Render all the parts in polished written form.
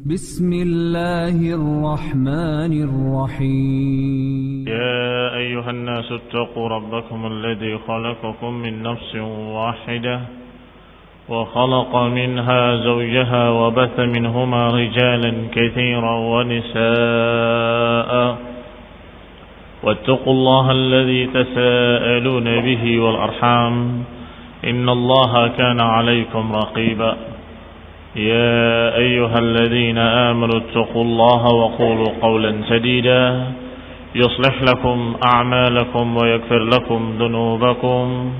بسم الله الرحمن الرحيم يا أيها الناس اتقوا ربكم الذي خلقكم من نفس واحدة وخلق منها زوجها وبث منهما رجالا كثيرا ونساء واتقوا الله الذي تساءلون به والأرحام إن الله كان عليكم رقيبا يا أيها الذين آمنوا اتقوا الله وقولوا قولا سديدا يصلح لكم أعمالكم ويغفر لكم ذنوبكم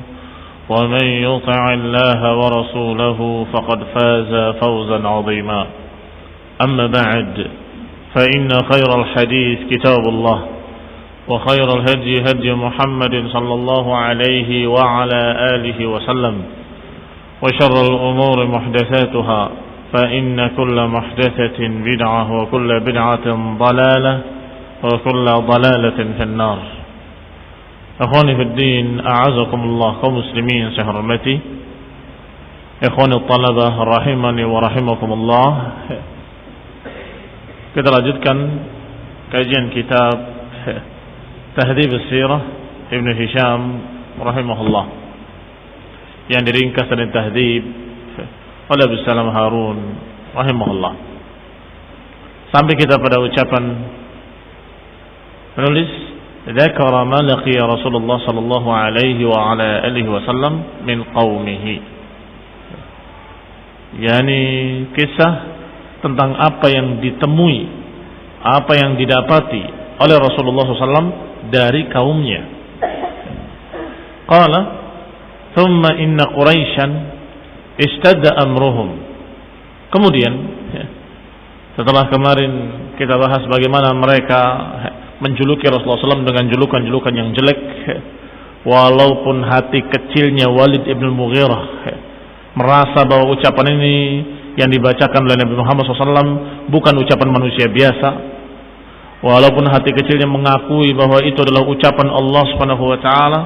ومن يطع الله ورسوله فقد فاز فوزا عظيما أما بعد فإن خير الحديث كتاب الله وخير الهدي هدي محمد صلى الله عليه وعلى آله وسلم وشر الأمور محدثاتها فإن كل محدثة بدعة وكل بدعة ضلالة وكل ضلالة في النار. Akhwani fi din, a'azakumullah, kaum muslimin saya hormati. Ikhwani talabah rahimani wa rahimakumullah. Kita lanjutkan kajian kitab Tahdhib as-Sirah Ibn Hisham rahimahullah yang diringkas dan tahdhib oleh Abu Salam Harun rahimahullah. Sampai kita pada ucapan penulis, dzakara ma laqiya Rasulullah sallallahu alaihi wa ala alihi wasallam min qaumihi. Yani kisah tentang apa yang ditemui, apa yang didapati oleh Rasulullah SAW dari kaumnya. Qala thumma inna Quraisyan ishtadda amruhum. Kemudian setelah kemarin kita bahas bagaimana mereka menjuluki Rasulullah SAW dengan julukan-julukan yang jelek, walaupun hati kecilnya Walid ibn Mughirah merasa bahwa ucapan ini yang dibacakan oleh Nabi Muhammad SAW bukan ucapan manusia biasa, walaupun hati kecilnya mengakui bahwa itu adalah ucapan Allah Subhanahu wa taala,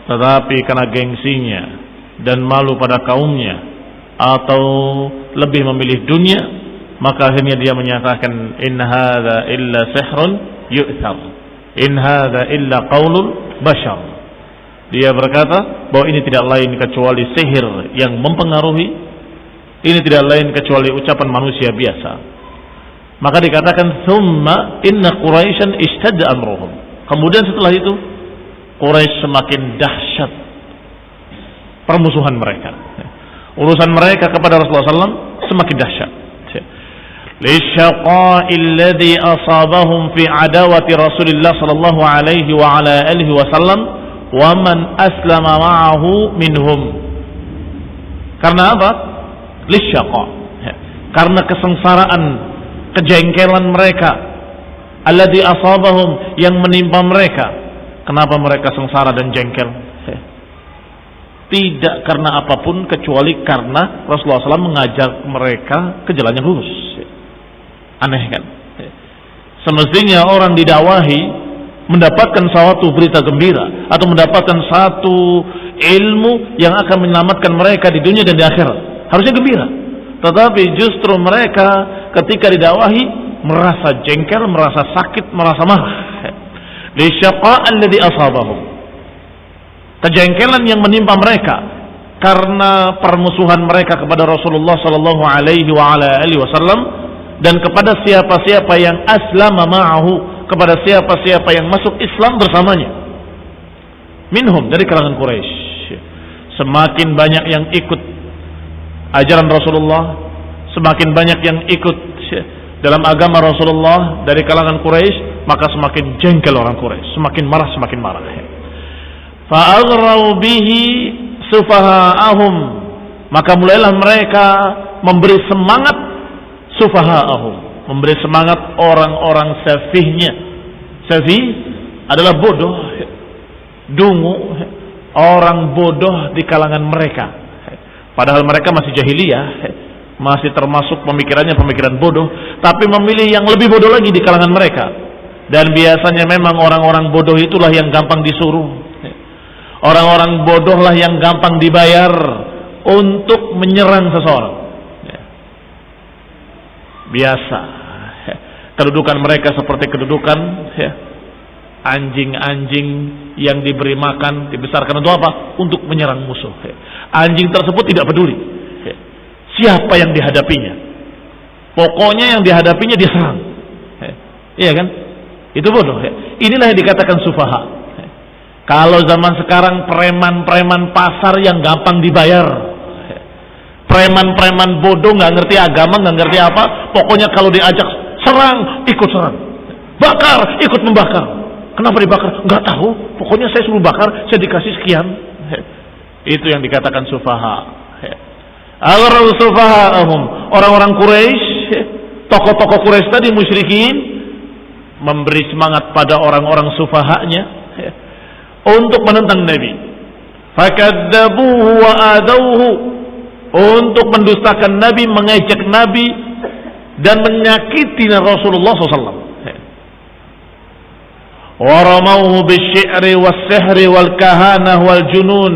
tetapi karena gengsinya dan malu pada kaumnya atau lebih memilih dunia, maka akhirnya dia menyatakan in hadza illa sihrun yu'thar, in hadza illa qaulul bashar. Dia berkata bahwa ini tidak lain kecuali sihir yang mempengaruhi, ini tidak lain kecuali ucapan manusia biasa. Maka dikatakan thumma inna Quraisyan ishtadda amruhum. Kemudian setelah itu Quraisy semakin dahsyat permusuhan mereka. Urusan mereka kepada Rasulullah SAW semakin dahsyat. Lisyaqa'il ladzi asabahum fi adawati Rasulillah sallallahu alaihi wa ala alihi wasallam wa man aslama ma'ahu minhum. Karena apa? Lisyaqa'. Karena kesengsaraan, kejengkelan mereka, alladzi asabahum, yang menimpa mereka. Kenapa mereka sengsara dan jengkel? Tidak karena apapun kecuali karena Rasulullah SAW mengajar mereka ke jalan yang lurus. Aneh kan? Semestinya orang didakwahi mendapatkan suatu berita gembira atau mendapatkan satu ilmu yang akan menyelamatkan mereka di dunia dan di akhirat. Harusnya gembira. Tetapi justru mereka ketika didakwahi merasa jengkel, merasa sakit, merasa marah. Lisyaqa'al ladzi asabahum. Kejengkelan yang menimpa mereka karena permusuhan mereka kepada Rasulullah sallallahu alaihi wa ala alihi wasallam dan kepada siapa-siapa yang aslama ma'ahu, kepada siapa-siapa yang masuk Islam bersamanya. Minhum, dari kalangan Quraisy. Semakin banyak yang ikut ajaran Rasulullah, semakin banyak yang ikut dalam agama Rasulullah dari kalangan Quraisy, maka semakin jengkel orang Quraisy, semakin marah, semakin marah. Fa'aghrau bihi sufaha'ahum, maka mulailah mereka memberi semangat sufaha'ahum, memberi semangat orang-orang safihnya. Safih adalah bodoh, dungu, orang bodoh di kalangan mereka. Padahal mereka masih jahiliyah, masih termasuk pemikirannya pemikiran bodoh, tapi memilih yang lebih bodoh lagi di kalangan mereka. Dan biasanya memang orang-orang bodoh itulah yang gampang disuruh. Orang-orang bodohlah yang gampang dibayar untuk menyerang seseorang. biasa. Kedudukan mereka seperti kedudukan anjing-anjing yang diberi makan, dibesarkan untuk apa? Untuk menyerang musuh. Anjing tersebut tidak peduli siapa yang dihadapinya. Pokoknya yang dihadapinya diserang. Iya kan? Itu bodoh. Inilah yang dikatakan sufaha. Kalau zaman sekarang preman-preman pasar yang gampang dibayar. Preman-preman bodoh, nggak ngerti agama, nggak ngerti apa. Pokoknya kalau diajak serang, ikut serang. Bakar, ikut membakar. Kenapa dibakar? Nggak tahu. Pokoknya saya suruh bakar, saya dikasih sekian. Itu yang dikatakan sufaha. Orang-orang Quraisy, tokoh-tokoh Quraisy tadi musyrikin memberi semangat pada orang-orang sufahanya untuk menentang Nabi. Fakadzabuhu wa adauhu, untuk mendustakan Nabi, mengejek Nabi dan menyakiti Rasulullah SAW. Waramauhu bisy'ri was-sihri wal kahanah wal junun.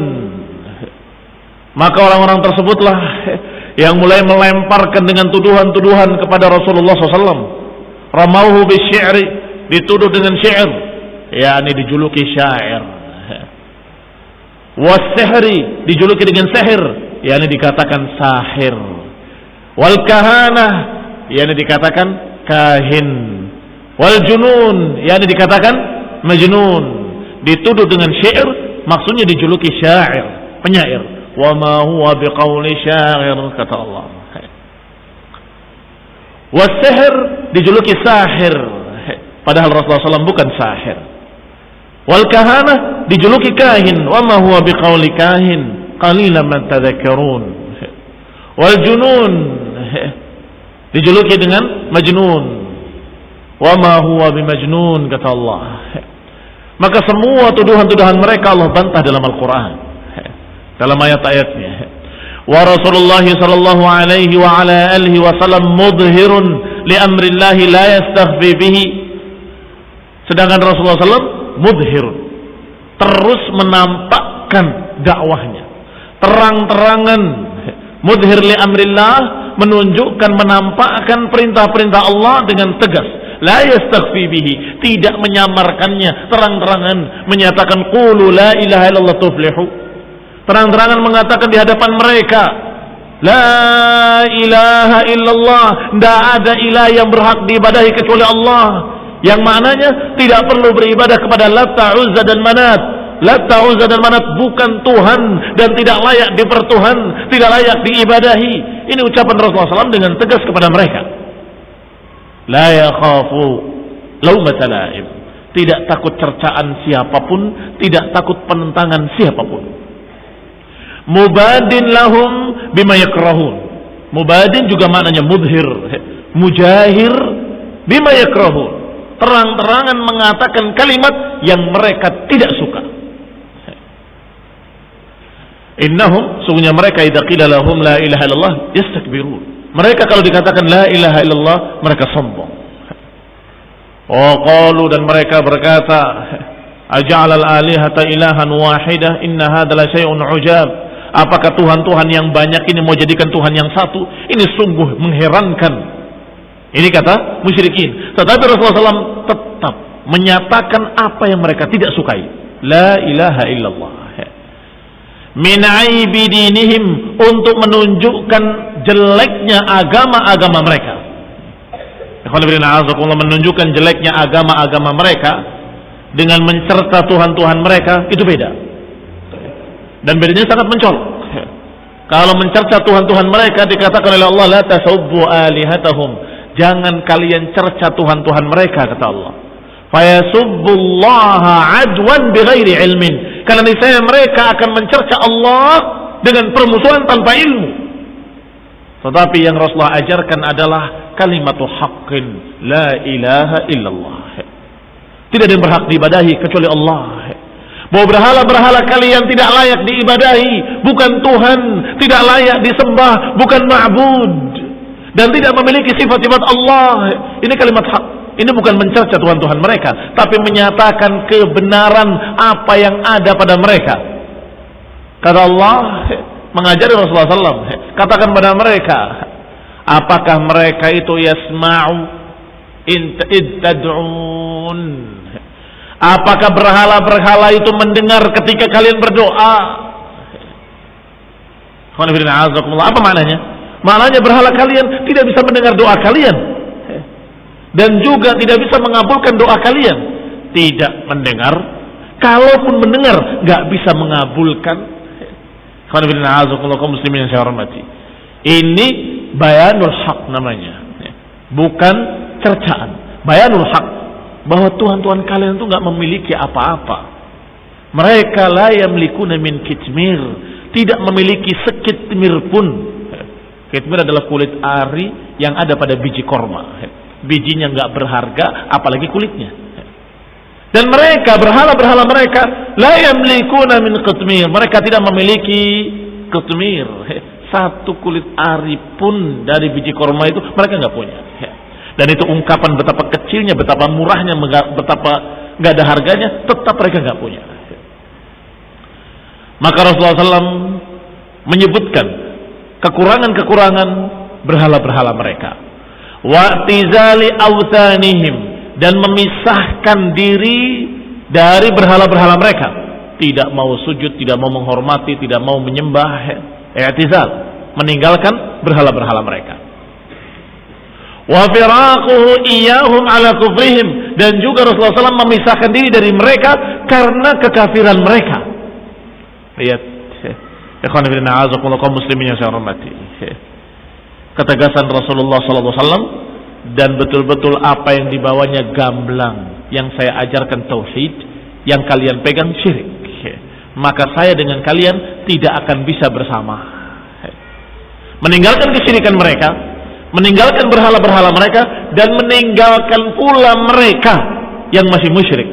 Maka orang-orang tersebutlah yang mulai melemparkan dengan tuduhan-tuduhan kepada Rasulullah SAW. Ramauhu bisy'ri, dituduh dengan syair, yakni dijuluki syair. Was-sihri, dijuluki dengan sihir, yakni dikatakan sahir. Wal kahanah, yakni dikatakan kahin. Wal junun, yakni dikatakan majnun. Dituduh dengan syair, maksudnya dijuluki syair, penyair. Wa ma huwa biqauli syair, kata Allah. Was-sihr, dijuluki sahir, padahal Rasulullah SAW bukan sahir. Wal kahanah, dijuluki kahin, wa ma huwa biqauli kahin, qalilan man tadhakkarun. Wal junun, dijuluki dengan majnun, wa ma huwa bimajnun, kata Allah. Maka semua tuduhan-tuduhan mereka Allah bantah dalam Al-Quran, dalam ayat-ayatnya. Wa Rasulullah sallallahu alaihi wa ala alihi wasallam mudhirun li amrillah la yastakhfi bihi. Sedangkan Rasulullah SAW mudhirun, terus menampakkan dakwahnya terang-terangan. Mudhir li amrillah, menunjukkan, menampakkan perintah-perintah Allah dengan tegas. La yastakhfi bihi, tidak menyamarkannya, terang-terangan menyatakan qulu la ilaha illallah tuflihu. Terang-terangan mengatakan di hadapan mereka, la ilaha illallah, tidak ada ilah yang berhak diibadahi kecuali Allah, yang maknanya tidak perlu beribadah kepada Lata, Uzza dan Manat. Lata, Uzza dan Manat bukan Tuhan dan tidak layak dipertuhan, tidak layak diibadahi. Ini ucapan Rasulullah SAW dengan tegas kepada mereka. La yakhafu laumata laim, tidak takut cercaan siapapun, tidak takut penentangan siapapun. Mubadin lahum bima yakrahun. Mubadin juga maknanya mudhir, mujahir bima yakrahun, terang-terangan mengatakan kalimat yang mereka tidak suka. Innahum, sungguhnya mereka idza qila lahum la ilaha illallah yastakbirun. Mereka kalau dikatakan la ilaha illallah, mereka sombong. Wa qalu, dan mereka berkata, aja'alal alihata ilahan wahidah inna hadza la syai'un ujab. Apakah Tuhan-Tuhan yang banyak ini mau jadikan Tuhan yang satu? Ini sungguh mengherankan. Ini kata musyrikin. Tetapi Rasulullah SAW tetap menyatakan apa yang mereka tidak sukai. La ilaha illallah. Min aibi dinihim, untuk menunjukkan jeleknya agama-agama mereka. Menunjukkan jeleknya agama-agama mereka dengan mencerca Tuhan-Tuhan mereka, itu beda. Dan bedanya sangat mencolok. Kalau mencerca Tuhan-Tuhan mereka, dikatakan oleh Allah, la tasubbu alihatahum, jangan kalian cerca Tuhan-Tuhan mereka, kata Allah. Fayasubbullaha adwan bighairi ilmin, karena niscaya mereka akan mencerca Allah dengan permusuhan tanpa ilmu. Tetapi yang Rasulullah ajarkan adalah kalimatu haqqin, la ilaha illallah. Tidak ada yang berhak diibadahi kecuali Allah. Bahwa berhala-berhala kalian tidak layak diibadahi, bukan Tuhan, tidak layak disembah, bukan ma'bud, dan tidak memiliki sifat-sifat Allah. Ini kalimat hak. Ini bukan mencerca Tuhan-Tuhan mereka, tapi menyatakan kebenaran apa yang ada pada mereka. Kata Allah, mengajari Rasulullah SAW, katakan pada mereka, Apakah mereka itu yasma'u tad'un? Apakah berhala-berhala itu mendengar ketika kalian berdoa? Apa maknanya? Maknanya berhala kalian tidak bisa mendengar doa kalian, dan juga tidak bisa mengabulkan doa kalian. Tidak mendengar, kalaupun mendengar nggak bisa mengabulkan. Kaum muslimin yang saya hormati, ini bayanul haq namanya, bukan cercaan. Bayanul haq, bahwa Tuhan-Tuhan kalian itu nggak memiliki apa-apa. Mereka la yamlikuna min kitmir, tidak memiliki sekitmir pun. Kitmir adalah kulit ari yang ada pada biji korma. Bijinya nggak berharga, apalagi kulitnya. Dan mereka, berhala-berhala mereka, la yamlikuna min kitmir, mereka tidak memiliki kitmir. Satu kulit ari pun dari biji korma itu mereka nggak punya. Dan itu ungkapan betapa kecilnya, betapa murahnya, betapa nggak ada harganya, tetap mereka nggak punya. Maka Rasulullah SAW menyebutkan kekurangan-kekurangan berhala-berhala mereka. Wa'tizali awthanihim, dan memisahkan diri dari berhala-berhala mereka. Tidak mau sujud, tidak mau menghormati, tidak mau menyembah. I'tizal, meninggalkan berhala-berhala mereka. Wa firaquhu iyyahum ala kufrihim, dan juga Rasulullah SAW memisahkan diri dari mereka karena kekafiran mereka. Lihat, ikhwan fillah, azakumullah, kaum muslimin yang saya hormati. Ketegasan Rasulullah SAW, dan betul-betul apa yang dibawanya gamblang. Yang saya ajarkan tauhid, yang kalian pegang syirik. Maka saya dengan kalian tidak akan bisa bersama. Meninggalkan kesyirikan mereka, meninggalkan berhala-berhala mereka, dan meninggalkan pula mereka yang masih musyrik.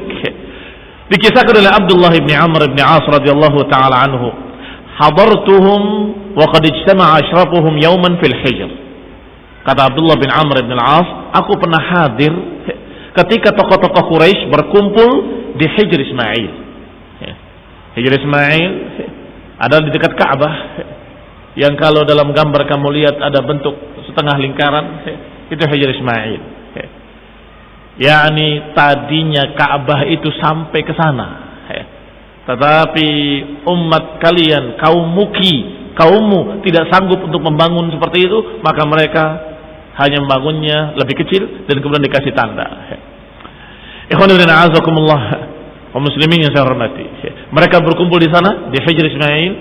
Dikisahkan oleh Abdullah bin Amr bin As radhiyallahu taala anhu, hadartuhum wa qad ijtama'a ashrafuhum yawman fil hijr. Kata Abdullah bin Amr bin As, aku pernah hadir ketika tokoh-tokoh Quraisy berkumpul di Hijr Ismail. Hijr Ismail ada di dekat Ka'bah, yang kalau dalam gambar kamu lihat ada bentuk setengah lingkaran, itu Hijr Ismail. Yakni tadinya Ka'bah itu sampai ke sana, tetapi umat kalian, kaummu tidak sanggup untuk membangun seperti itu, maka mereka hanya membangunnya lebih kecil dan kemudian dikasih tanda. Ikhwan fillah, a'azakumullah, kaum muslimin yang saya hormati, mereka berkumpul di sana di Hijr Ismail.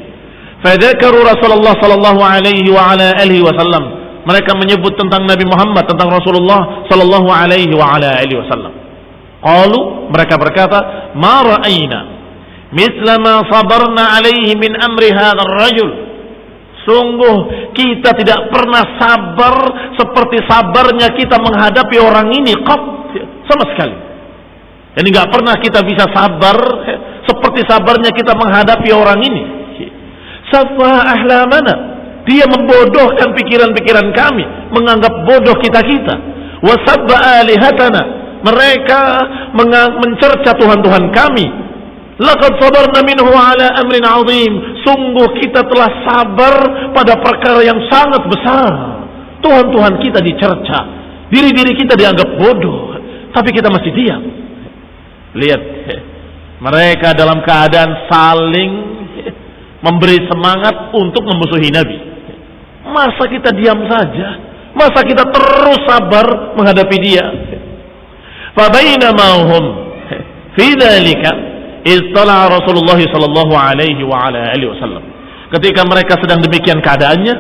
Fadzakaru Rasulullah sallallahu alaihi wa ala alihi wasallam, mereka menyebut tentang Nabi Muhammad, tentang Rasulullah sallallahu alaihi wa ala alihi wasallam. Qalu, mereka berkata, ma ra'ayna mithla ma sabarna alaihi min amri hadzal rajul. Sungguh kita tidak pernah sabar seperti sabarnya kita menghadapi orang ini sama sekali. Jadi enggak pernah kita bisa sabar seperti sabarnya kita menghadapi orang ini. Safa ahlamana, dia membodohkan pikiran-pikiran kami, menganggap bodoh kita-kita. Wasabba alihatana, mereka mencerca Tuhan-Tuhan kami. Laqad sabarna minhu ala amrin azim, sungguh kita telah sabar pada perkara yang sangat besar. Tuhan-Tuhan kita dicerca, diri-diri kita dianggap bodoh, tapi kita masih diam. Lihat, mereka dalam keadaan saling memberi semangat untuk memusuhi Nabi. Masa kita diam saja? Masa kita terus sabar menghadapi dia? Fa bainama hum fi dzalika istala Rasulullah sallallahu alaihi wa ala alihi wasallam. Ketika mereka sedang demikian keadaannya,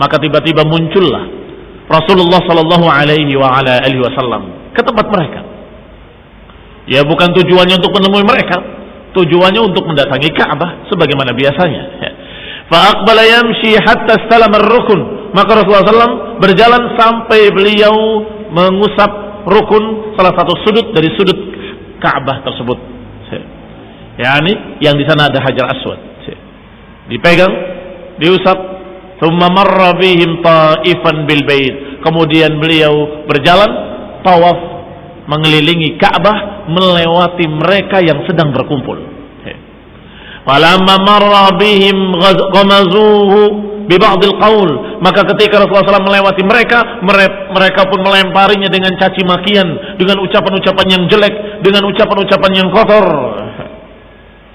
maka tiba-tiba muncullah Rasulullah sallallahu alaihi wa ala alihi wasallam ke tempat mereka. Ya, bukan tujuannya untuk menemui mereka, tujuannya untuk mendatangi Ka'bah sebagaimana biasanya. Fa aqbala yamshi hatta istalama ar-rukun, maka Rasulullah SAW berjalan sampai beliau mengusap rukun, salah satu sudut dari sudut Ka'bah tersebut. Yani yang di sana ada Hajar Aswad. Dipegang, diusap, thumma marra bihim ta'ifan bil bait. Kemudian beliau berjalan tawaf mengelilingi Ka'bah, melewati mereka yang sedang berkumpul. Falamma marra bihim ghamazuhu bi ba'dil qaul, maka ketika Rasulullah SAW melewati mereka, mereka pun melemparinya dengan caci makian, dengan ucapan-ucapan yang jelek, dengan ucapan-ucapan yang kotor.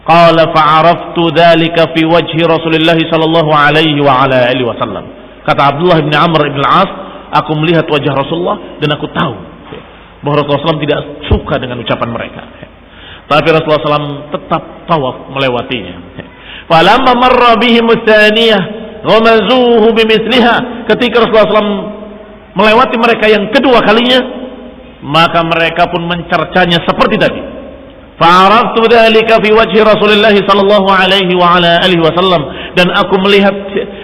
Qala fa'araftu dzalika fi wajhi Rasulullah sallallahu alaihi wa ala alihi wasallam. Kata Abdullah bin Amr bin Al-As, aku melihat wajah Rasulullah dan aku tahu bahwa Rasulullah SAW tidak suka dengan ucapan mereka. Tapi Rasulullah SAW tetap tawaf melewatinya. Falamma marra bihim tsaniyah ghamazuhu bimithliha, ketika Rasulullah SAW melewati mereka yang kedua kalinya, maka mereka pun mencercanya seperti tadi. Fa'araftu dzalika fi wajhi Rasulullah sallallahu alaihi wa ala alihi wasallam, dan aku melihat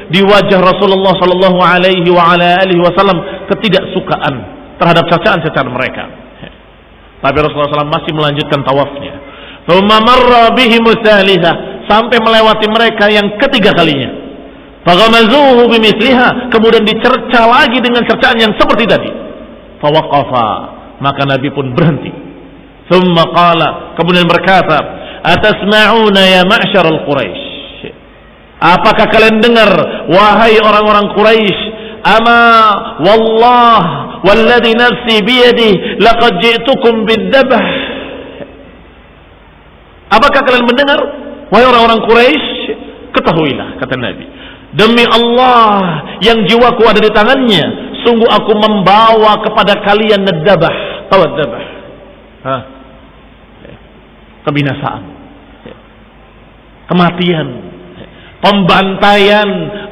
di wajah Rasulullah sallallahu alaihi wa ala alihi wasallam ketidaksukaan terhadap cacaan-cacaan mereka. Tapi Rasulullah SAW masih melanjutkan tawafnya. Tsumma marra bihim tsalitsa, sampai melewati mereka yang ketiga kalinya. Faghamazuhu bimithliha, kemudian dicerca lagi dengan cercaan yang seperti tadi. Fawaqafa, maka Nabi pun berhenti. Tsumma qala, kemudian berkata, atasma'una ya ma'syaral Quraisy, apakah kalian dengar wahai orang-orang Quraisy, ama wallah walladhi nafsi biyadi laqad ji'tukum bidzabh. Apakah kalian mendengar wahai orang-orang Quraisy? Ketahuilah, kata Nabi, demi Allah yang jiwaku ada di tangannya, sungguh aku membawa kepada kalian nadzabah. Tahu nadzabah? Kebinasaan, kematian, pembantaian.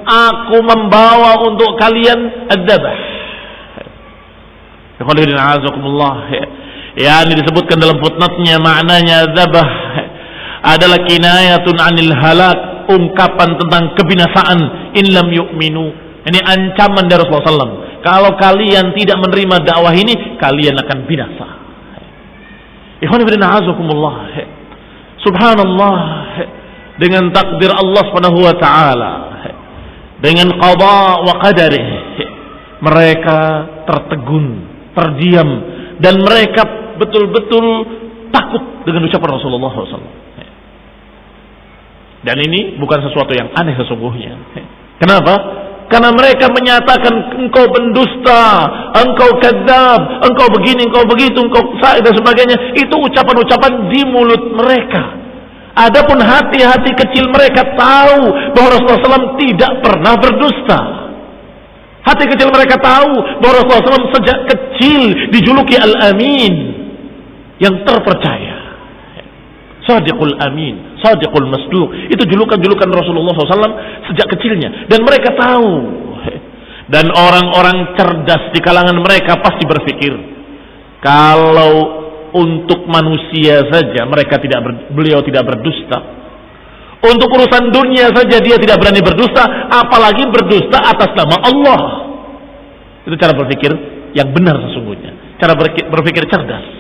Aku membawa untuk kalian adzabah. Ya, ini disebutkan dalam footnote-nya, maknanya adzabah adalah kinayatun anil halak, ungkapan tentang kebinasaan. In lam yu'minu, ini ancaman dari Rasulullah SAW. Kalau kalian tidak menerima dakwah ini, kalian akan binasa. Subhanallah, dengan takdir Allah Subhanahu wa taala, dengan qada wa qadarih, mereka tertegun, terdiam, dan mereka betul-betul takut dengan ucapan Rasulullah SAW. Dan ini bukan sesuatu yang aneh sesungguhnya. Kenapa? Karena mereka menyatakan engkau pendusta, engkau kadzab, engkau begini, engkau begitu, engkau sa'id dan sebagainya. Itu ucapan-ucapan di mulut mereka. Adapun hati-hati kecil mereka tahu bahwa Rasulullah SAW tidak pernah berdusta. Hati kecil mereka tahu bahwa Rasulullah SAW sejak kecil dijuluki Al-Amin, yang terpercaya. Sadiqul Amin, Sadiqul Masduq. Itu julukan-julukan Rasulullah SAW sejak kecilnya. Dan mereka tahu. Dan orang-orang cerdas di kalangan mereka pasti berpikir, kalau untuk manusia saja beliau tidak berdusta, untuk urusan dunia saja dia tidak berani berdusta, apalagi berdusta atas nama Allah. Itu cara berpikir yang benar sesungguhnya, cara berpikir cerdas.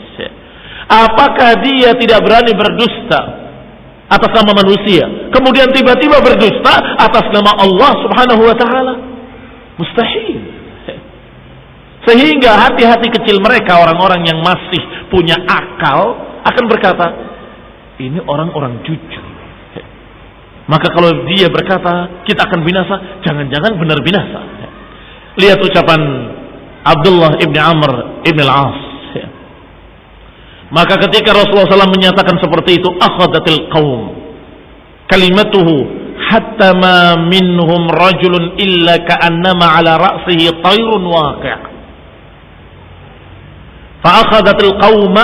Apakah dia tidak berani berdusta atas nama manusia, kemudian tiba-tiba berdusta atas nama Allah Subhanahu wa taala? Mustahil. Sehingga hati-hati kecil mereka, orang-orang yang masih punya akal, akan berkata, ini orang-orang jujur. Maka kalau dia berkata kita akan binasa, jangan-jangan benar binasa. Lihat ucapan Abdullah ibn Amr ibn Al-As. Maka ketika Rasulullah SAW menyatakan seperti itu, akhadatil qaum kalimatuhu hatta ma minhum rajulun illa ka'annama ala ra'sihi tayrun waqi'. Fa akhadatil qauma,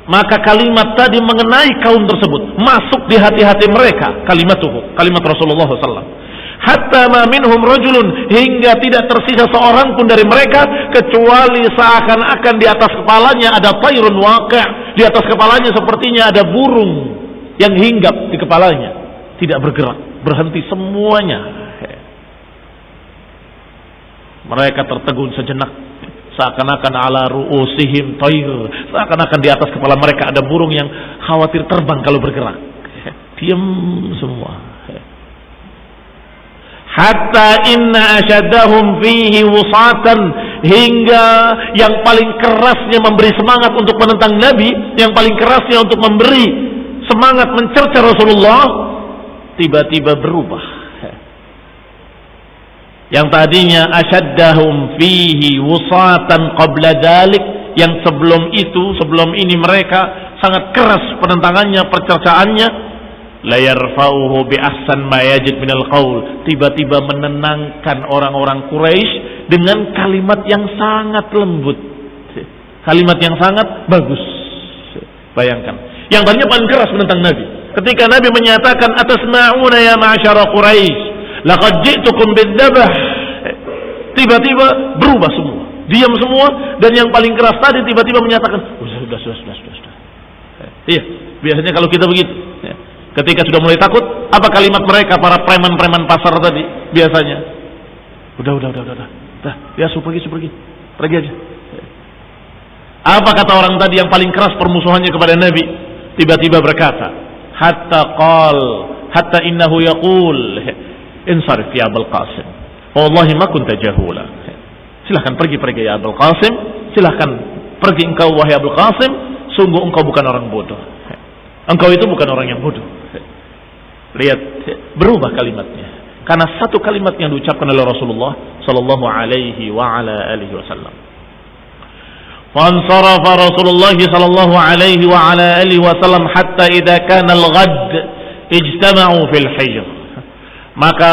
maka kalimat tadi mengenai kaum tersebut, masuk di hati-hati mereka, kalimatuhu, kalimat Rasulullah SAW. Hatta ma minhum rajulun, hingga tidak tersisa seorang pun dari mereka kecuali seakan-akan di atas kepalanya ada tayrun waqi', di atas kepalanya sepertinya ada burung yang hinggap di kepalanya, tidak bergerak, berhenti semuanya. Mereka tertegun sejenak, seakan-akan ala ru'usihim tayr, seakan-akan di atas kepala mereka ada burung yang khawatir terbang kalau bergerak. Diam semua. Hatta inna asyaddahum fihi wusatan, hingga yang paling kerasnya memberi semangat untuk menentang Nabi, yang paling kerasnya untuk memberi semangat mencerca Rasulullah, tiba-tiba berubah. yang tadinya asyaddahum fihi wusatan qabla dzalik, yang sebelum ini mereka sangat keras penentangannya, percercaannya, la yarfa'uhu bi ahsan ma yajid minal qaul, tiba-tiba menenangkan orang-orang Quraisy dengan kalimat yang sangat lembut, kalimat yang sangat bagus. Bayangkan, yang tadinya paling keras menentang Nabi, ketika Nabi menyatakan atasma'una ya ma'syara Quraisy laqad ji'tukum bidzabh, tiba-tiba berubah semua, diam semua, dan yang paling keras tadi tiba-tiba menyatakan sudah. Iya, biasanya kalau kita begitu, ketika sudah mulai takut, apa kalimat mereka para preman-preman pasar tadi biasanya? Udah, ya suruh pergi aja. Apa kata orang tadi yang paling keras permusuhannya kepada Nabi? Tiba-tiba berkata, hatta innahu yaqul insarif ya Abul Qasim, wallahi ma kunta jahula. Silahkan pergi ya Abul Qasim, silahkan pergi engkau wahai Abul Qasim, sungguh engkau bukan orang bodoh. Engkau itu bukan orang yang bodoh. Lihat, berubah kalimatnya karena satu kalimat yang diucapkan oleh Rasulullah sallallahu alaihi wa ala alihi wasallam. Fansarafa Rasulullah sallallahu alaihi wa ala alihi wasallam hatta idza kana al-ghad ijtama'u fil hijr. Maka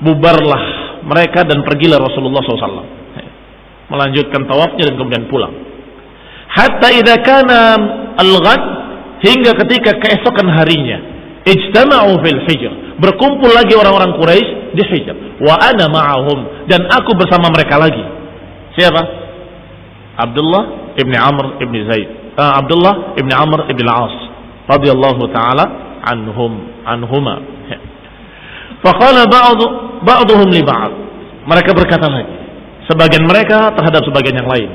bubarlah mereka dan pergilah Rasulullah SAW melanjutkan tawafnya dan kemudian pulang. Hatta idza kana al-ghad, hingga ketika keesokan harinya, ijtama'u fil hijr, berkumpul lagi orang-orang Quraisy di Hijr, wa ana ma'ahum, dan aku bersama mereka lagi. Siapa? Abdullah ibn Amr ibn Zaid, Abdullah ibn Amr ibn al-As radhiyallahu taala anhuma. Faqala ba'dhum li ba'd, mereka berkata lagi, sebagian mereka terhadap sebagian yang lain,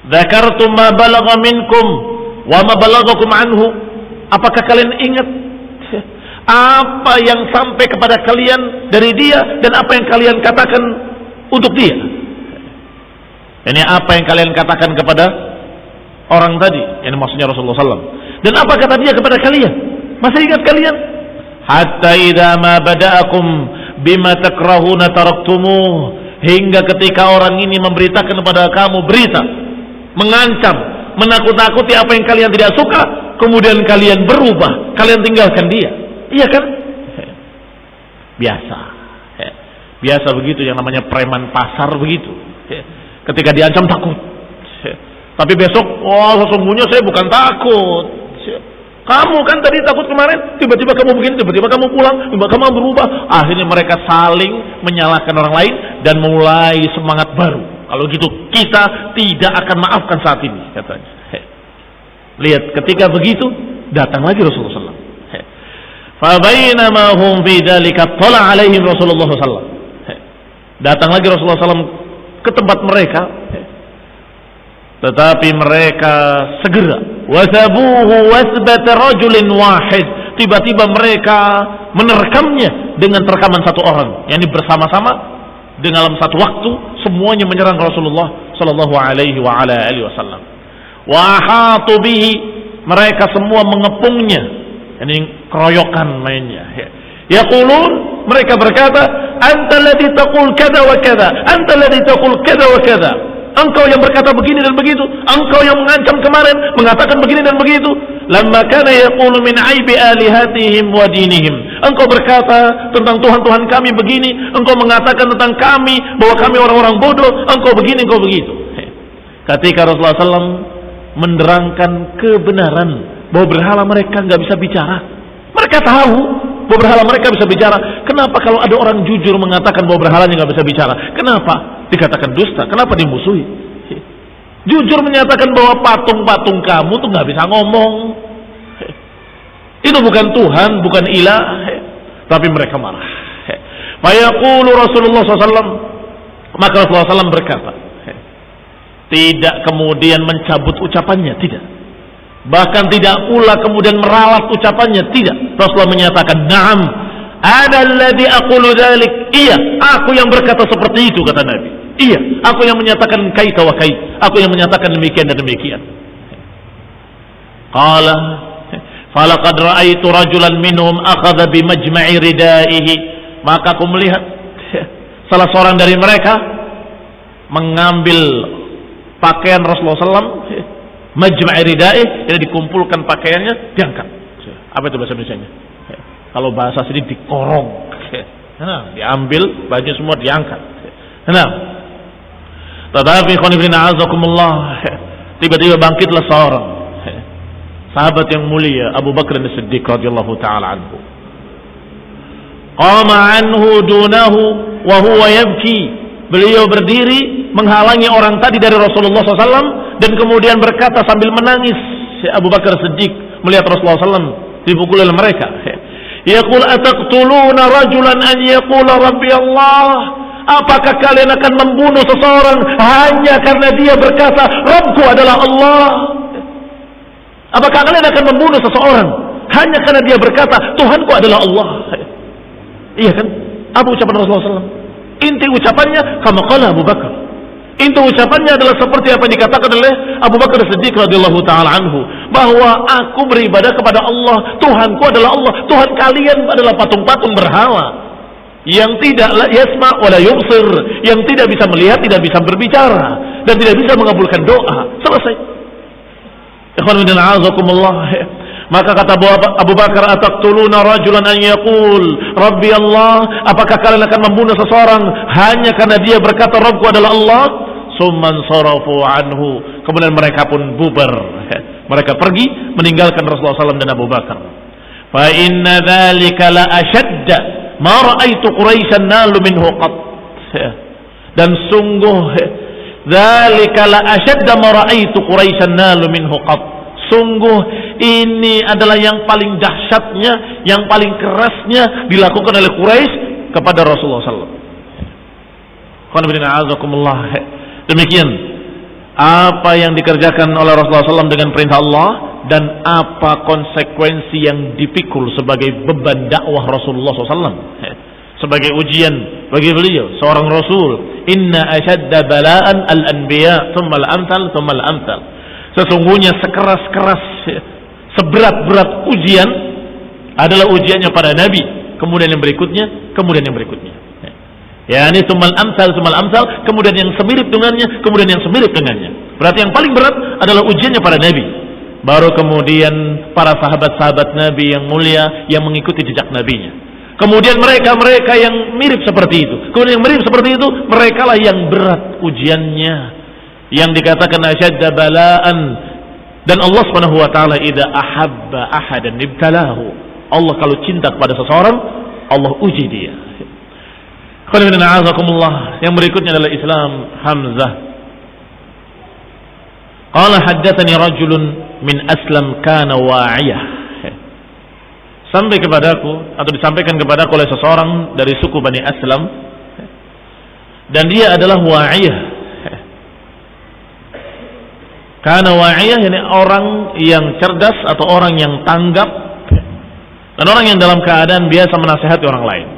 dzakartum ma balagha minkum wa ma balaghakum anhu, apakah kalian ingat apa yang sampai kepada kalian dari dia dan apa yang kalian katakan untuk dia? Ini apa yang kalian katakan kepada orang tadi, yang maksudnya Rasulullah SAW, dan apa kata dia kepada kalian? Masih ingat kalian? Hatta idza ma bada'akum bima takrahuna taraktumuh, hingga ketika orang ini memberitakan kepada kamu berita, mengancam, menakut-nakuti apa yang kalian tidak suka, kemudian kalian berubah, kalian tinggalkan dia. Iya kan? Biasa begitu, yang namanya preman pasar begitu. Ketika diancam takut, tapi besok, sesungguhnya saya bukan takut. Kamu kan tadi takut kemarin, tiba-tiba kamu begini, tiba-tiba kamu pulang, tiba-tiba kamu berubah. Akhirnya mereka saling menyalahkan orang lain dan mulai semangat baru. Kalau gitu kita tidak akan maafkan saat ini, katanya. Lihat, ketika begitu datang lagi Rasulullah SAW. Fabainama hum fi dzalika tala alaihim Rasulullah SAW. Datang lagi Rasulullah SAW ke tempat mereka, tetapi mereka segera wasabuhu wasbat rajulin wahid, tiba-tiba mereka menerkamnya dengan terkaman satu orang, yakni bersama-sama dalam satu waktu semuanya menyerang Rasulullah sallallahu alaihi wa ala alihi wasallam. Wa ahatu bihi, mereka semua mengepungnya, yakni keroyokan mainnya. Yaqulun, mereka berkata, anta alladhi taqul kada wa kada, anta alladhi taqul kada wa kada. Engkau yang berkata begini dan begitu, engkau yang mengancam kemarin, mengatakan begini dan begitu. Lamma kana yaqulu min aibi alihatihim wa dinihim, engkau berkata tentang Tuhan-Tuhan kami begini, engkau mengatakan tentang kami bahwa kami orang-orang bodoh, engkau begini, engkau begitu. Ketika Rasulullah SAW menerangkan kebenaran bahwa berhala mereka nggak bisa bicara, mereka tahu bahwa berhala mereka bisa bicara. Kenapa kalau ada orang jujur mengatakan bahwa berhalanya nggak bisa bicara, kenapa dikatakan dusta? Kenapa dimusuhi? Jujur menyatakan bahwa patung-patung kamu tuh nggak bisa ngomong, itu bukan Tuhan, bukan ilah, tapi mereka marah. Fayaqulu Rasulullah SAW, maka Rasulullah SAW berkata, tidak kemudian mencabut ucapannya, tidak. Bahkan tidak pula kemudian meralat ucapannya, tidak. Rasulullah menyatakan, "Na'am, ana alladhi aqulu dzalik." Iya, aku yang berkata seperti itu, kata Nabi. Iya, aku yang menyatakan kaita wa kait. Aku yang menyatakan demikian dan demikian. Qala, "Falaqad ra'aitu rajulan minhum akhadha bi majma'i ridaihi." maka aku melihat salah seorang dari mereka mengambil pakaian Rasulullah SAW, majma'i ridai, yang dikumpulkan pakaiannya, diangkat. Apa itu bahasa Indonesianya? Kalau bahasa sini dikorong. Diambil baju semua diangkat. Tetapi tiba-tiba bangkitlah seorang sahabat yang mulia Abu Bakar As-Siddiq radhiyallahu taala anhu. Qama anhu dunahu wa huwa yabki. Beliau berdiri menghalangi orang tadi dari Rasulullah SAW dan kemudian berkata sambil menangis. Abu Bakar As-Siddiq melihat Rasulullah SAW dipukul oleh mereka. Yaqul ataqtuluna rajulan an yaqula rabbi Allah. Apakah kalian akan membunuh seseorang hanya karena dia berkata Rabbku adalah Allah? Apakah kalian akan membunuh seseorang hanya karena dia berkata Tuhanku adalah Allah? Iya kan? Apa ucapan Rasulullah SAW? Inti ucapannya kama qala Abu Bakar. Inti ucapannya adalah seperti apa yang dikatakan oleh Abu Bakar As-Siddiq radhiyallahu taala anhu, bahwa aku beribadah kepada Allah, Tuhanku adalah Allah. Tuhan kalian adalah patung-patung berhala yang tidak yasma wala yubsir, yang tidak bisa melihat, tidak bisa berbicara dan tidak bisa mengabulkan doa. Selesai. Ikhwan fillah a'azakumullah. Maka kata Abu Bakar, ataqtuluna rajulan an yaqul Rabbi Allah, apakah kalian akan membunuh seseorang hanya karena dia berkata Rabbku adalah Allah? Summan sarafu anhu. Kemudian mereka pun bubar. Mereka pergi meninggalkan Rasulullah SAW dan Abu Bakar. Fa inna dzalika la ashadda ma ra'aitu Quraisyan nalu minhu qat. Dan sungguh dzalika la ashadda ma ra'aitu Quraisyan nalu minhu qat. Sungguh ini adalah yang paling dahsyatnya, yang paling kerasnya dilakukan oleh Quraisy kepada Rasulullah SAW. Demikian apa yang dikerjakan oleh Rasulullah SAW dengan perintah Allah dan apa konsekuensi yang dipikul sebagai beban dakwah Rasulullah SAW, sebagai ujian bagi beliau seorang Rasul. Inna ashadda bala'an al-anbiya thumma al-amthal thumma al-amthal. Sesungguhnya sekeras-keras, seberat-berat ujian adalah ujiannya pada Nabi, kemudian yang berikutnya, kemudian yang berikutnya. Ya, ini sumal amsal, kemudian yang semirip dengannya, kemudian yang semirip dengannya. Berarti yang paling berat adalah ujiannya pada Nabi. Baru kemudian para sahabat-sahabat Nabi yang mulia yang mengikuti jejak Nabinya. Kemudian mereka yang mirip seperti itu. Kemudian yang mirip seperti itu, merekalah yang berat ujiannya. Yang dikatakan asyadda bala'an. Dan Allah Subhanahu wa taala idza ahabba ahadan ibtalahu. Allah kalau cinta kepada seseorang, Allah uji dia. Yang berikutnya adalah Islam Hamzah. Qala haddatsani rajulun min Aslam kana wa'iyah. Sampai kepadaku atau disampaikan kepadaku oleh seseorang dari suku Bani Aslam, dan dia adalah wa'iyah. Karena wa'iyah ini orang yang cerdas atau orang yang tanggap dan orang yang dalam keadaan biasa menasihati orang lain.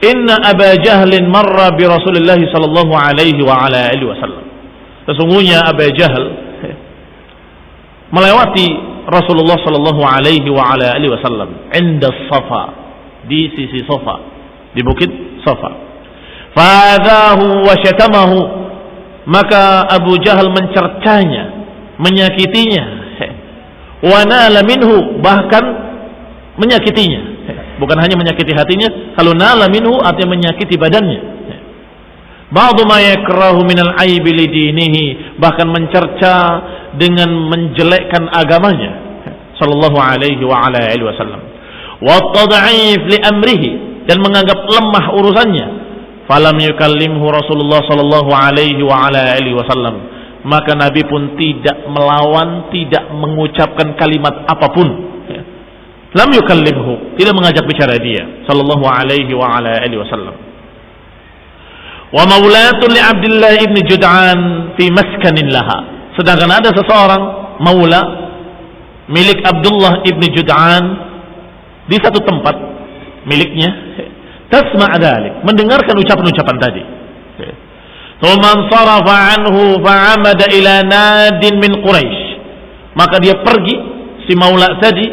Inna Aba Jahlin marra bi Rasulillah sallallahu alaihi wa ala alihi wasallam. Sesungguhnya Aba Jahl melewati Rasulullah sallallahu alaihi wa ala alihi wasallam inda Safa, di sisi Safa, di bukit Safa. Fa'adahu wa syatamahu. Maka Abu Jahal mencercanya, menyakitinya, wa nala minhu, bahkan menyakitinya. Bukan hanya menyakiti hatinya, kalau nala minhu artinya menyakiti badannya. Ba'du ma yakrahu minal aibi li dinihi, bahkan mencerca dengan menjelekkan agamanya sallallahu alaihi wa ala alihi wasallam. Wa tad'if li amrihi, dan menganggap lemah urusannya. Falam yukallimhu Rasulullah sallallahu alaihi wa ala alihi wasallam. Maka Nabi pun tidak melawan, tidak mengucapkan kalimat apapun. Lam yukallimhu, tidak mengajak bicara dia sallallahu alaihi wa ala alihi wasallam. Wa maulatun li Abdullah ibn Jud'an fi maskanin laha. Sedangkan ada seseorang maula milik Abdullah ibn Jud'an di satu tempat miliknya. Tasma' dzalik, mendengarkan ucapan-ucapan tadi. Tsumman sarafa anhu fa'amada ila nadin min Quraisy. Maka dia pergi si maula tadi,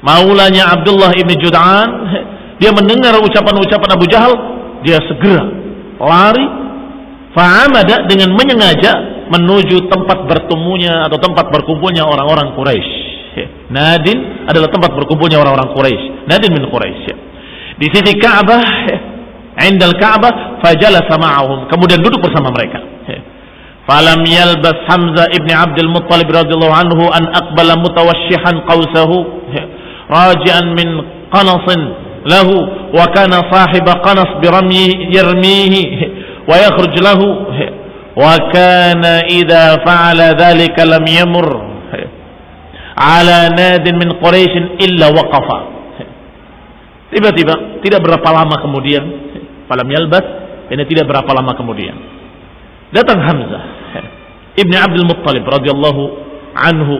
maulanya Abdullah ibn Jud'an, dia mendengar ucapan-ucapan Abu Jahal, dia segera lari, fa'amada dengan menyengaja menuju tempat bertemunya atau tempat berkumpulnya orang-orang Quraisy. Nadin adalah tempat berkumpulnya orang-orang Quraisy. Nadin min Quraisy. Di sisi Ka'bah, indal Ka'bah, fajalasa ma'ahum, kemudian duduk bersama mereka. Falam yalbas Hamzah ibn Abdul Muttalib radhiyallahu anhu an aqbala mutawashshihan qawsahu raji'an min qanasin lahu wa kana sahiba qanas birami yarmihi wa yakhruj lahu wa kana idza fa'ala dhalika lam yamur ala nadin min Quraisy illa waqafa. Tiba-tiba, tidak berapa lama kemudian, falam yalbas, ini tidak berapa lama kemudian, datang Hamzah ibn Abdul Muttalib radhiyallahu anhu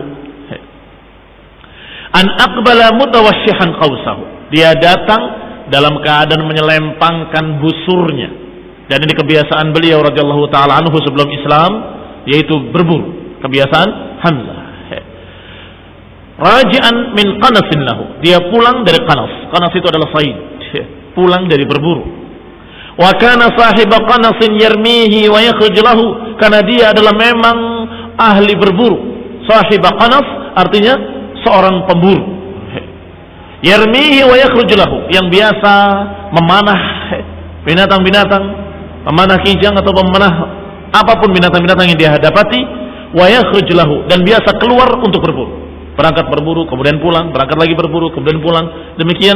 an aqbala mutawashshihan qawsahu. Dia datang dalam keadaan menyelempangkan busurnya, dan ini kebiasaan beliau radhiyallahu taala anhu sebelum Islam, yaitu berburu, kebiasaan Hamzah. Raji'an min qanasin lahu, dia pulang dari qanas. Qanas itu adalah said, pulang dari berburu. Wa kana sahiba qanasin yarmihi wa yakhruj lahu, karena dia adalah memang ahli berburu. Sahiba qanas artinya seorang pemburu. Yarmihi wa yakhruj lahu, yang biasa memanah binatang-binatang, memanah kijang atau memanah apapun binatang-binatang yang dia dapati. Wa yakhruj lahu, dan biasa keluar untuk berburu. Berangkat berburu, kemudian pulang, berangkat lagi berburu, kemudian pulang. Demikian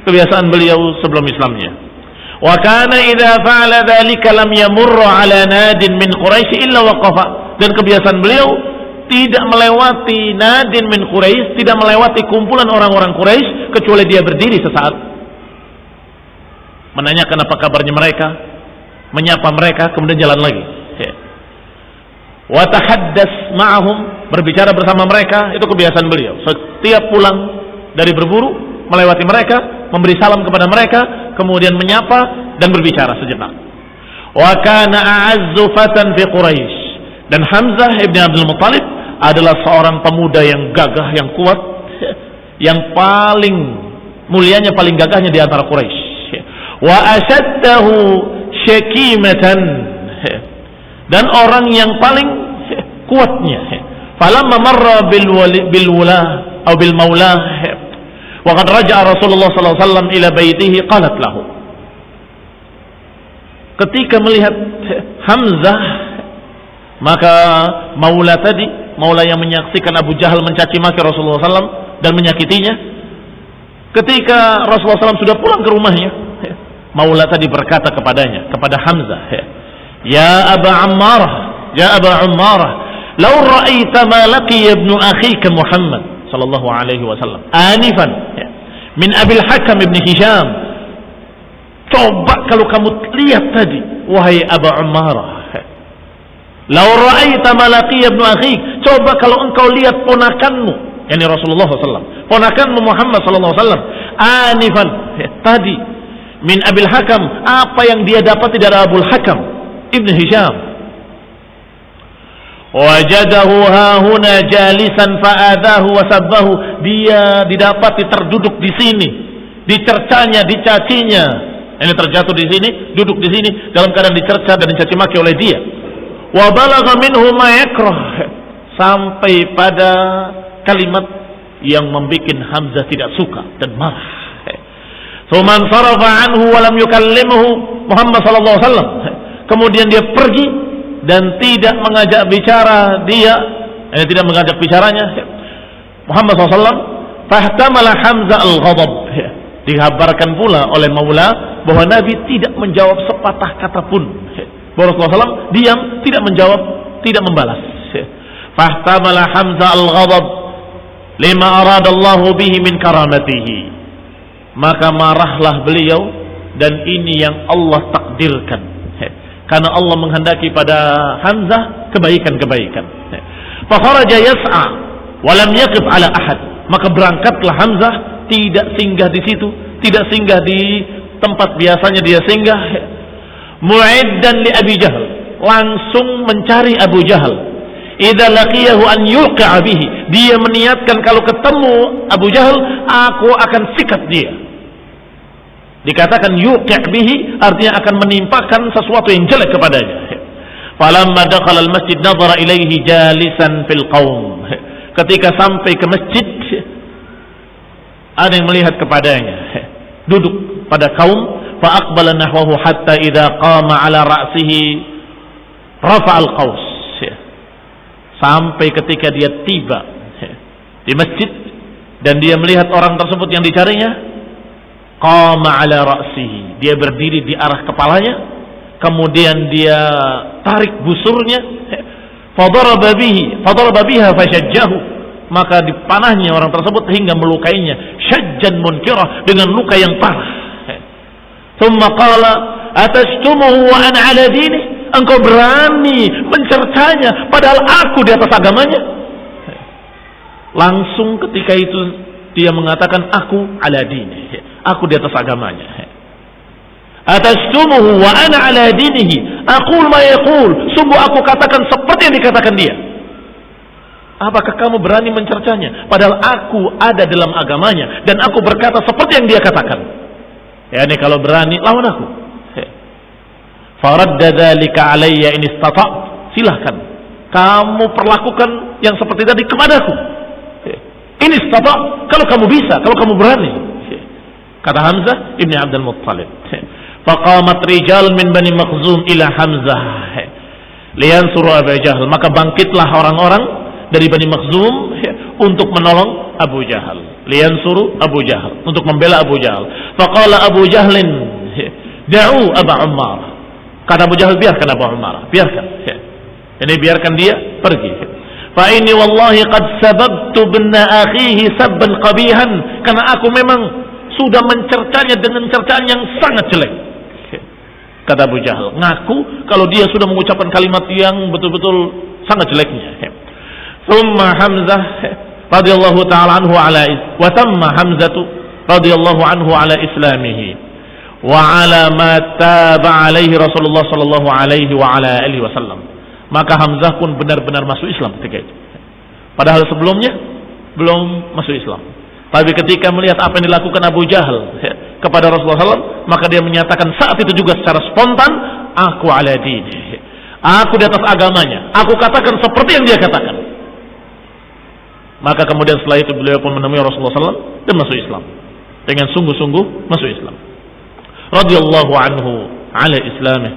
kebiasaan beliau sebelum Islamnya. Wa kana idza fa'ala dzalika lam yamurra 'ala nadin min Quraisy illa waqafa. Dan kebiasaan beliau tidak melewati nadin min Quraisy, tidak melewati kumpulan orang-orang Quraisy kecuali dia berdiri sesaat, menanyakan apa kabarnya mereka, menyapa mereka, kemudian jalan lagi. Wa tahaddas ma'ahum, berbicara bersama mereka, itu kebiasaan beliau. Setiap pulang dari berburu, melewati mereka, memberi salam kepada mereka, kemudian menyapa dan berbicara sejenak. Wa kana a'azzu fatan fi Quraisy, dan Hamzah ibn Abdul Muttalib adalah seorang pemuda yang gagah, yang kuat, yang paling mulianya, paling gagahnya di antara Quraisy. Wa ashaddahu syakimatan, dan orang yang paling kuatnya. Falamma marra bil wala atau bil maula wa qad raja'a Rasulullah sallallahu alaihi wasallam ila baitihi, qalat lahu. Ketika melihat Hamzah, maka maula tadi, maula yang menyaksikan Abu Jahal mencaci maki Rasulullah SAW dan menyakitinya, ketika Rasulullah SAW sudah pulang ke rumahnya, maula tadi berkata kepadanya, kepada Hamzah, ya Aba Ammarah, ya Aba Ammarah, law ra'aita ma laqiya ibnu akhika Muhammad sallallahu alaihi wasallam anifan min Abil Hakam ibn Hisham. Coba kalau kamu lihat tadi, wahai Aba Ammarah, law ra'aita ma laqiya ibnu akhik, coba kalau engkau lihat ponakanmu, yakni Rasulullah SAW, ponakanmu Muhammad sallallahu alaihi wasallam, anifan, tadi, min Abil Hakam, apa yang dia dapat dari Abul Hakam ibn Hisham. Wajadahu hahuna jalisan fa'adahu wasabbahu, dia didapati terduduk di sini, dicercanya, dicacinya. Ini terjatuh di sini, duduk di sini dalam keadaan dicerca dan dicaci maki oleh dia. Wa balagha minhu ma yakrah, sampai pada kalimat yang membuat Hamzah tidak suka dan marah. Tsumman sarafa anhu wa lam yukallimhu Muhammad sallallahu alaihi wasallam. Kemudian dia pergi dan tidak mengajak bicara dia, tidak mengajak bicaranya Muhammad SAW. Fahtamala Hamzah al-ghadab, dikabarkan pula oleh Maula bahwa Nabi tidak menjawab sepatah kata pun. Rasulullah SAW diam, tidak menjawab, tidak membalas. Fahtamala Hamzah al-ghadab lima aradallahu bihi min karamatihi, maka marahlah beliau, dan ini yang Allah takdirkan, karena Allah menghendaki pada Hamzah kebaikan-kebaikan. Fa kharaja yas'a wa lam yaqif ala ahad, maka berangkatlah Hamzah, tidak singgah di situ, tidak singgah di tempat biasanya dia singgah. Mu'iddan li Abi Jahal, langsung mencari Abu Jahal. Idza laqiyahu an yuqi'a bihi, dia meniatkan kalau ketemu Abu Jahal, aku akan sikat dia. Dikatakan yuqi' bihi artinya akan menimpakan sesuatu yang jelek kepadanya. Falamma dakhala al-masjid nadhara ilaihi jalisan fil qaum. Ketika sampai ke masjid ada yang melihat kepadanya, duduk pada kaum, fa aqbala nahwahu hatta idza qama ala ra'sihi rafa'a al-qaus. Sampai ketika dia tiba di masjid dan dia melihat orang tersebut yang dicarinya, qama ala ra'sihi, dia berdiri di arah kepalanya, kemudian dia tarik busurnya, fadaraba biha fashajjahu, maka dipanahnya orang tersebut hingga melukainya, syajjan munkirah, dengan luka yang parah. Thumma qala atastumuhu wa ana ala dinihi, engkau berani mencercanya padahal aku di atas agamanya. Langsung ketika itu dia mengatakan aku ala dinihi, aku di atas agamanya. Atastumuhu wa ana ala dinihi, aqul ma yaqul, sungguh aku katakan seperti yang dikatakan dia. Apakah kamu berani mencercanya padahal aku ada dalam agamanya dan aku berkata seperti yang dia katakan? Ya, ini kalau berani lawan aku. Faradda dzalika alayya in istata', silahkan kamu perlakukan yang seperti tadi kepadaku. In istata', kalau kamu bisa, kalau kamu berani. Kata Hamzah ibn Abdul Muttalib. Faqamat rijal min Bani Makhzum ila Hamzah liyansuru Abu Jahal, maka bangkitlah orang-orang dari Bani Makhzum untuk menolong Abu Jahal, liyansuru Abu Jahal, untuk membela Abu Jahal. Faqala Abu Jahlin da'u Aba Ummar, kata Abu Jahal, biarkan Abu Ummar, biarkan, ini biarkan dia pergi. Fa inni wallahi qad sababtu binna akhihi sabban qabihan, karena aku memang sudah mencercanya dengan cercaan yang sangat jelek. Kata Abu Jahal, ngaku kalau dia sudah mengucapkan kalimat yang betul-betul sangat jeleknya. Thumma Hamzah radhiyallahu ta'ala anhu ala wa tamma Hamzatu radhiyallahu anhu ala islamihi wa ala ma taba alaihi Rasulullah sallallahu alaihi wa ala alihi wasallam. Maka Hamzah pun benar-benar masuk Islam ketika itu. Padahal sebelumnya belum masuk Islam. Tapi ketika melihat apa yang dilakukan Abu Jahal kepada Rasulullah SAW, maka dia menyatakan saat itu juga secara spontan, aku ala dini, aku di atas agamanya, aku katakan seperti yang dia katakan. Maka kemudian setelah itu beliau pun menemui Rasulullah SAW dan masuk Islam dengan sungguh-sungguh masuk Islam. Radhiyallahu anhu ala islamih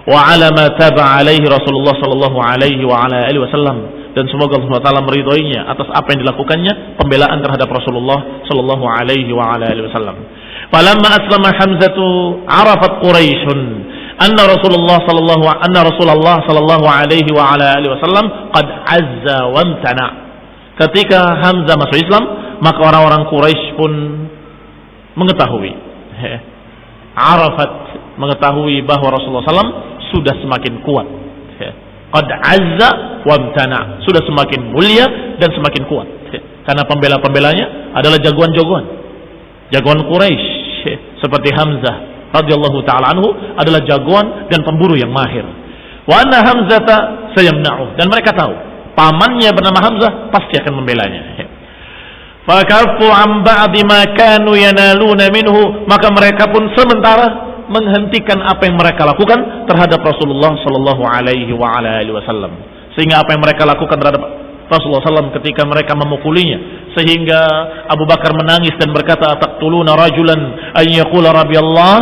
wa ala ma taba alaihi Rasulullah sallallahu alaihi wa ala alihi wasallam, dan semoga Allah Taala meridhoinya atas apa yang dilakukannya, pembelaan terhadap Rasulullah sallallahu alaihi wa ala alihi wasallam. Falamma aslama Hamzatu arafat Quraisy anna Rasulullah sallallahu alaihi wa ala alihi wasallam qad azza wa amtana. Ketika Hamzah masuk Islam, maka orang-orang Quraisy pun mengetahui, arafat, mengetahui bahwa Rasulullah SAW sudah semakin kuat. Qad azza wa amtana, sudah semakin mulia dan semakin kuat. Karena pembela-pembelanya adalah jagoan-jagoan Quraisy, seperti Hamzah radhiyallahu taala anhu adalah jagoan dan pemburu yang mahir. Wa anna Hamzata sayamna'u, dan mereka tahu pamannya bernama Hamzah pasti akan membelanya. Fakaffu an ba'di ma kanu yanaluna minhu, maka mereka pun sementara menghentikan apa yang mereka lakukan terhadap Rasulullah sallallahu alaihi wa ala alihi wasallam. Sehingga apa yang mereka lakukan terhadap Rasulullah SAW ketika mereka memukulinya, sehingga Abu Bakar menangis dan berkata, taqtuluna rajulan an yaqula rabbi Allah,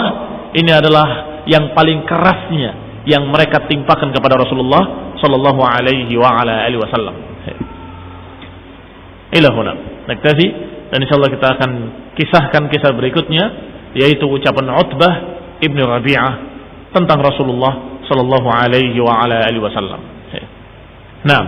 ini adalah yang paling kerasnya yang mereka timpakan kepada Rasulullah sallallahu alaihi wa ala alihi wasallam. Ila huna naktafi, dan insyaallah kita akan kisahkan kisah berikutnya, yaitu ucapan Utbah Ibn Rabi'ah tentang Rasulullah sallallahu alaihi wa ala alihi wasallam. Nah,